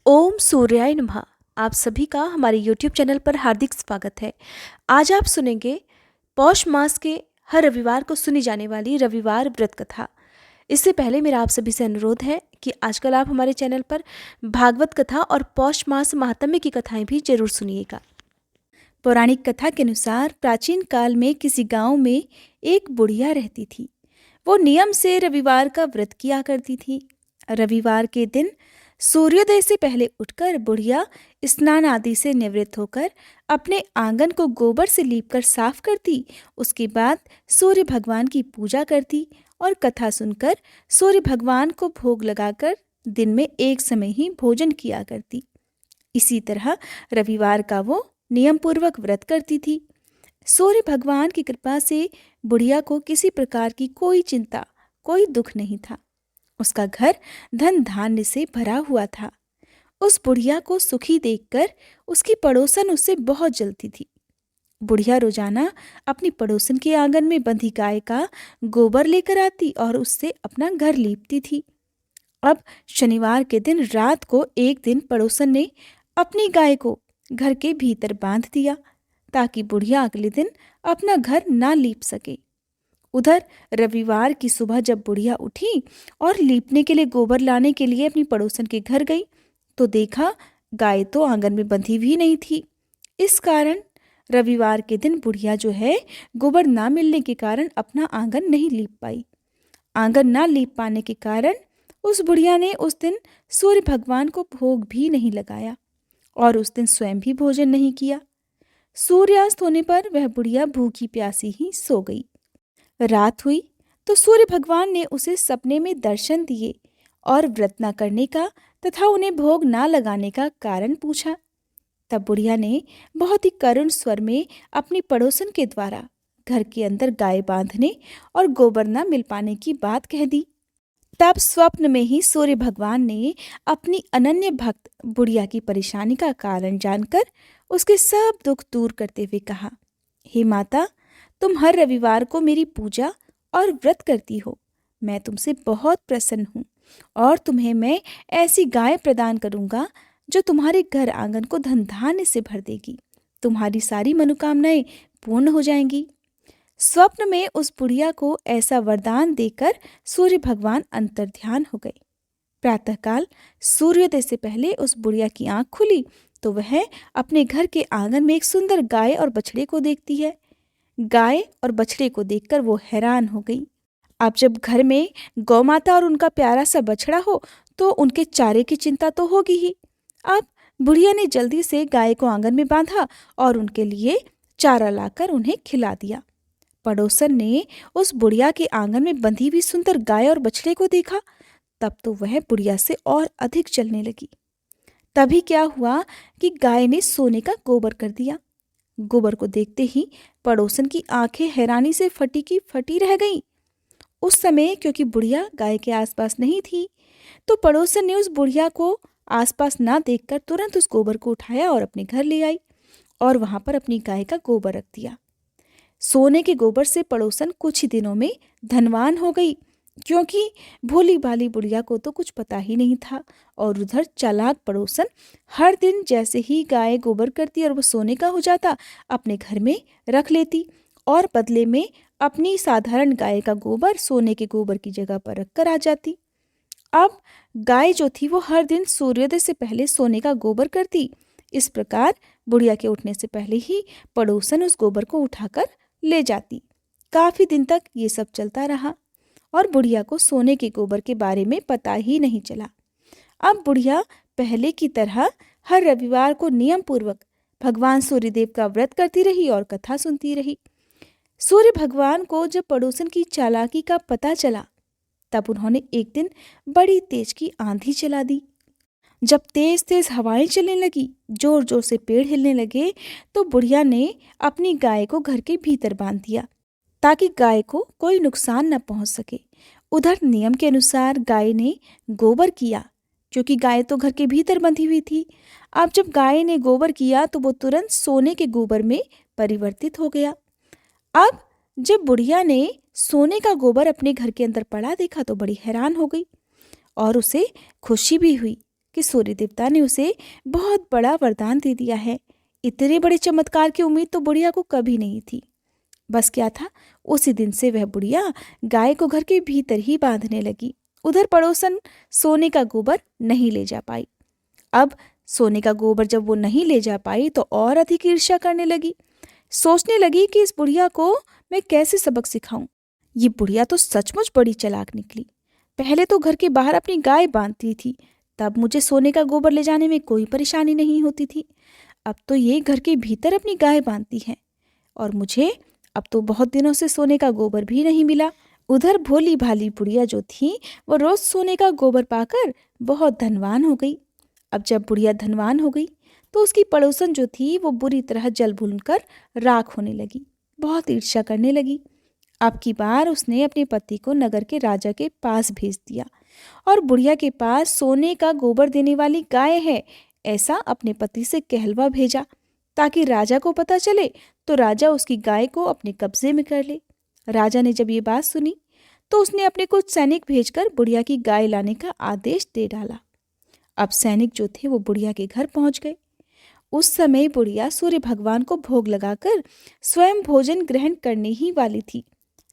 ओम सूर्याय नमः। आप सभी का हमारे YouTube चैनल पर हार्दिक स्वागत है। आज आप सुनेंगे पौष मास के हर रविवार को सुनी जाने वाली रविवार व्रत कथा। इससे पहले मेरा आप सभी से अनुरोध है कि आजकल आप हमारे चैनल पर भागवत कथा और पौष मास महात्म्य की कथाएं भी जरूर सुनिएगा। पौराणिक कथा के अनुसार प्राचीन काल में किसी गांव में एक बुढ़िया रहती थी। वो नियम से रविवार का व्रत किया करती थी। रविवार के दिन सूर्योदय से पहले उठकर बुढ़िया स्नान आदि से निवृत्त होकर अपने आंगन को गोबर से लीपकर साफ करती। उसके बाद सूर्य भगवान की पूजा करती और कथा सुनकर सूर्य भगवान को भोग लगाकर दिन में एक समय ही भोजन किया करती। इसी तरह रविवार का वो नियम पूर्वक व्रत करती थी। सूर्य भगवान की कृपा से बुढ़िया को किसी प्रकार की कोई चिंता, कोई दुख नहीं था। उसका घर धन धान्य से भरा हुआ था। उस बुढ़िया को सुखी देखकर उसकी पड़ोसन उससे बहुत जलती थी। बुढ़िया रोजाना अपनी पड़ोसन के आंगन में बंधी गाय का गोबर लेकर आती और उससे अपना घर लीपती थी। अब शनिवार के दिन रात को एक दिन पड़ोसन ने अपनी गाय को घर के भीतर बांध दिया ताकि बुढ़िया अगले दिन अपना घर ना लीप सके। उधर रविवार की सुबह जब बुढ़िया उठी और लीपने के लिए गोबर लाने के लिए अपनी पड़ोसन के घर गई तो देखा गाय तो आंगन में बंधी भी नहीं थी। इस कारण रविवार के दिन बुढ़िया जो है गोबर ना मिलने के कारण अपना आंगन नहीं लीप पाई। आंगन ना लीप पाने के कारण उस बुढ़िया ने उस दिन सूर्य भगवान को भोग भी नहीं लगाया और उस दिन स्वयं भी भोजन नहीं किया। सूर्यास्त होने पर वह बुढ़िया भूखी प्यासी ही सो गई। रात हुई तो सूर्य भगवान ने उसे सपने में दर्शन दिए और व्रत न करने का तथा उन्हें भोग ना लगाने का कारण पूछा। तब बुढ़िया ने बहुत ही करुण स्वर में अपनी पड़ोसन के द्वारा घर के अंदर गाय बांधने और गोबर न मिल पाने की बात कह दी। तब स्वप्न में ही सूर्य भगवान ने अपनी अनन्य भक्त बुढ़िया की परेशानी का कारण जानकर उसके सब दुख दूर करते हुए कहा, हे माता, तुम हर रविवार को मेरी पूजा और व्रत करती हो। मैं तुमसे बहुत प्रसन्न हूँ और तुम्हें मैं ऐसी गाय प्रदान करूँगा जो तुम्हारे घर आंगन को धन धान्य से भर देगी। तुम्हारी सारी मनोकामनाएं पूर्ण हो जाएंगी। स्वप्न में उस बुढ़िया को ऐसा वरदान देकर सूर्य भगवान अंतर्ध्यान हो गए। प्रातःकाल सूर्योदय से पहले उस बुढ़िया की आंख खुली तो वह अपने घर के आंगन में एक सुंदर गाय और बछड़े को देखती है। गाय और बछड़े को देखकर वो हैरान हो गई। अब जब घर में गौ माता और उनका प्यारा सा बछड़ा हो तो उनके चारे की चिंता तो होगी ही। अब बुढ़िया ने जल्दी से गाय को आंगन में बांधा और उनके लिए चारा लाकर उन्हें खिला दिया। पड़ोसन ने उस बुढ़िया के आंगन में बंधी हुई सुंदर गाय और बछड़े को देखा। तब तो वह बुढ़िया से और अधिक जलने लगी। तभी क्या हुआ कि गाय ने सोने का गोबर कर दिया। गोबर को देखते ही पड़ोसन की आंखें हैरानी से फटी की फटी रह गईं। उस समय क्योंकि बुढ़िया गाय के आसपास नहीं थी तो पड़ोसन ने उस बुढ़िया को आसपास ना देखकर तुरंत उस गोबर को उठाया और अपने घर ले आई और वहां पर अपनी गाय का गोबर रख दिया। सोने के गोबर से पड़ोसन कुछ ही दिनों में धनवान हो गई, क्योंकि भोली भाली बुढ़िया को तो कुछ पता ही नहीं था। और उधर चालाक पड़ोसन हर दिन जैसे ही गाय गोबर करती और वो सोने का हो जाता अपने घर में रख लेती और बदले में अपनी साधारण गाय का गोबर सोने के गोबर की जगह पर रखकर आ जाती। अब गाय जो थी वो हर दिन सूर्योदय से पहले सोने का गोबर करती। इस प्रकार बुढ़िया के उठने से पहले ही पड़ोसन उस गोबर को उठाकर ले जाती। काफी दिन तक ये सब चलता रहा और बुढ़िया को सोने के गोबर के बारे में पता ही नहीं चला। अब बुढ़िया पहले की तरह हर रविवार को नियम पूर्वक भगवान सूर्यदेव का व्रत करती रही और कथा सुनती रही। सूर्य भगवान को जब पड़ोसन की चालाकी का पता चला तब उन्होंने एक दिन बड़ी तेज की आंधी चला दी। जब तेज तेज हवाएं चलने लगी, जोर जोर से पेड़ हिलने लगे तो बुढ़िया ने अपनी गाय को घर के भीतर बांध दिया ताकि गाय को कोई नुकसान न पहुंच सके। उधर नियम के अनुसार गाय ने गोबर किया, क्योंकि गाय तो घर के भीतर बंधी हुई थी। अब जब गाय ने गोबर किया तो वो तुरंत सोने के गोबर में परिवर्तित हो गया। अब जब बुढ़िया ने सोने का गोबर अपने घर के अंदर पड़ा देखा तो बड़ी हैरान हो गई और उसे खुशी भी हुई, कि सूर्य देवता ने उसे बहुत बड़ा वरदान दे दिया है। इतने बड़े चमत्कार की उम्मीद तो बुढ़िया को कभी नहीं थी। बस क्या था, उसी दिन से वह बुढ़िया गाय को घर के भीतर ही बांधने लगी। उधर पड़ोसन सोने का गोबर नहीं ले जा पाई। अब सोने का गोबर जब वो नहीं ले जा पाई तो और अधिक ईर्ष्या करने लगी। सोचने लगी कि इस बुढ़िया को मैं कैसे सबक सिखाऊं। ये बुढ़िया तो सचमुच बड़ी चालाक निकली। पहले तो घर के बाहर अपनी गाय बांधती थी, तब मुझे सोने का गोबर ले जाने में कोई परेशानी नहीं होती थी। अब तो ये घर के भीतर अपनी गाय बांधती है और मुझे अब तो बहुत दिनों से सोने का गोबर भी नहीं मिला। उधर भोली भाली बुढ़िया जो थी वो रोज सोने का गोबर पाकर बहुत धनवान हो गई। अब जब बुढ़िया धनवान हो गई तो उसकी पड़ोसन जो थी वो बुरी तरह जल भूनकर राख होने लगी, बहुत ईर्ष्या करने लगी। अब की बार उसने अपने पति को नगर के राजा के पास भेज दिया और बुढ़िया के पास सोने का गोबर देने वाली गाय है ऐसा अपने पति से कहलवा भेजा, ताकि राजा को पता चले तो राजा उसकी गाय को अपने कब्जे में कर ले। राजा ने जब ये बात सुनी तो उसने अपने कुछ सैनिक भेजकर बुढ़िया की गाय लाने का आदेश दे डाला। अब सैनिक जो थे वो बुढ़िया के घर पहुंच गए। उस समय बुढ़िया सूर्य भगवान को भोग लगाकर स्वयं भोजन ग्रहण करने ही वाली थी।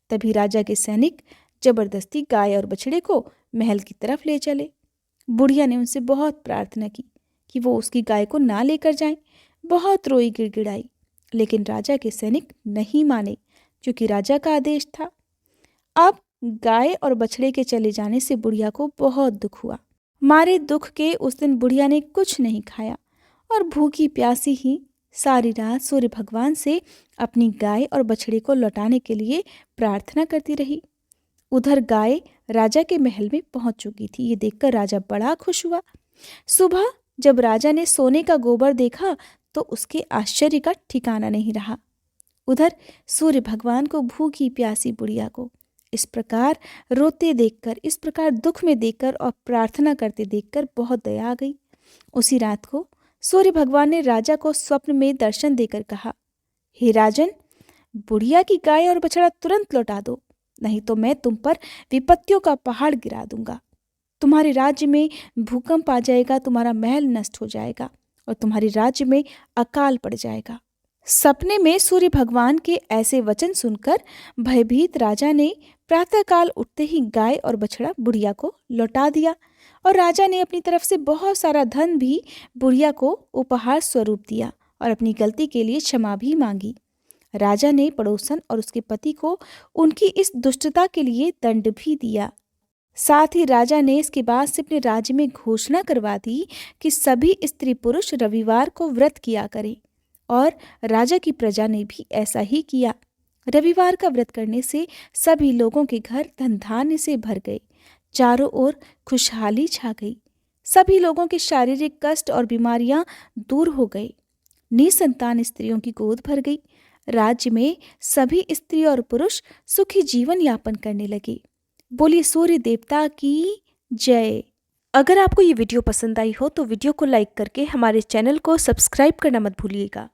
तभी राजा के सैनिक जबरदस्ती गाय और बछड़े को महल की तरफ ले चले। बुढ़िया ने उनसे बहुत प्रार्थना की कि वो उसकी गाय को ना लेकर जाएं। बहुत रोई गिड़गिड़ाई, लेकिन राजा के सैनिक नहीं माने क्योंकि राजा का आदेश था। अब गाय और बछड़े के चले जाने से बुढ़िया को बहुत दुख हुआ। मारे दुख के उस दिन बुढ़िया ने कुछ नहीं खाया और भूखी प्यासी ही सारी रात सूर्य भगवान से अपनी गाय और बछड़े को लौटाने के लिए प्रार्थना करती रही। उधर गाय राजा के महल में पहुंच चुकी थी। ये देखकर राजा बड़ा खुश हुआ। सुबह जब राजा ने सोने का गोबर देखा तो उसके आश्चर्य का ठिकाना नहीं रहा। उधर सूर्य भगवान को भूखी प्यासी बुढ़िया को इस प्रकार रोते देखकर, इस प्रकार दुख में देखकर और प्रार्थना करते देखकर बहुत दया आ गई। उसी रात को सूर्य भगवान ने राजा को स्वप्न में दर्शन देकर कहा, हे राजन, बुढ़िया की गाय और बछड़ा तुरंत लौटा दो, नहीं तो मैं तुम पर विपत्तियों का पहाड़ गिरा दूंगा। तुम्हारे राज्य में भूकंप आ जाएगा, तुम्हारा महल नष्ट हो जाएगा और तुम्हारे राज्य में अकाल पड़ जाएगा। सपने में सूर्य भगवान के ऐसे वचन सुनकर भयभीत राजा ने प्रातःकाल उठते ही गाय और बछड़ा बुढ़िया को लौटा दिया और राजा ने अपनी तरफ से बहुत सारा धन भी बुढ़िया को उपहार स्वरूप दिया और अपनी गलती के लिए क्षमा भी मांगी। राजा ने पड़ोसन और उसके पति को उनकी इस दुष्टता के लिए दंड भी दिया। साथ ही राजा ने इसके बाद से अपने राज्य में घोषणा करवा दी कि सभी स्त्री पुरुष रविवार को व्रत किया करें और राजा की प्रजा ने भी ऐसा ही किया। रविवार का व्रत करने से सभी लोगों के घर धन धान्य से भर गए, चारों ओर खुशहाली छा गई। सभी लोगों के शारीरिक कष्ट और बीमारियां दूर हो गई। निसंतान स्त्रियों की गोद भर गई। राज्य में सभी स्त्री और पुरुष सुखी जीवन यापन करने लगे। बोलिए सूर्य देवता की जय। अगर आपको ये वीडियो पसंद आई हो तो वीडियो को लाइक करके हमारे चैनल को सब्सक्राइब करना मत भूलिएगा।